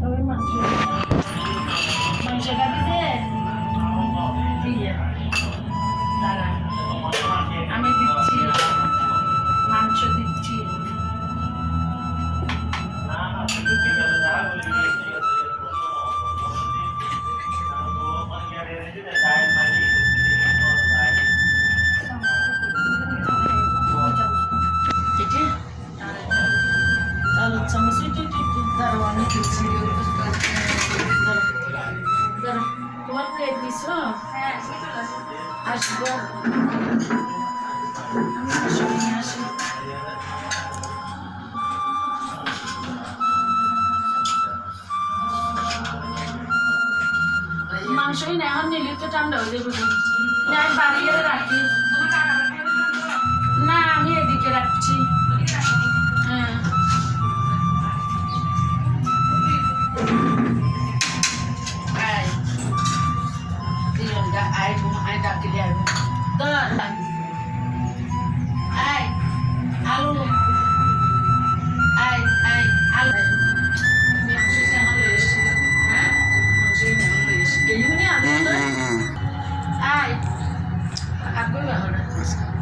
ওই মাংস মাংস খাবি যে দিয়ে দাঁড়া আমি দিচ্ছি মাংস দিচ্ছি আলু চামচ দাঁড়াও আমি দিচ্ছি দাঁড়া তোমার প্লেট দিছ হ্যাঁ আসবো আমি আসি মাংসই না এখন নিলে তো ঠান্ডা হয়ে যাবে না আমি বাড়িয়ে রাখি না আমি এদিকে রাখছি হ্যাঁ ai cũng ai đặt cái đèn đó ai alo ai alo mình sẽ sang nó lấy hả mình sẽ sang nó lấy cái gì nữa ai à cứ vào đó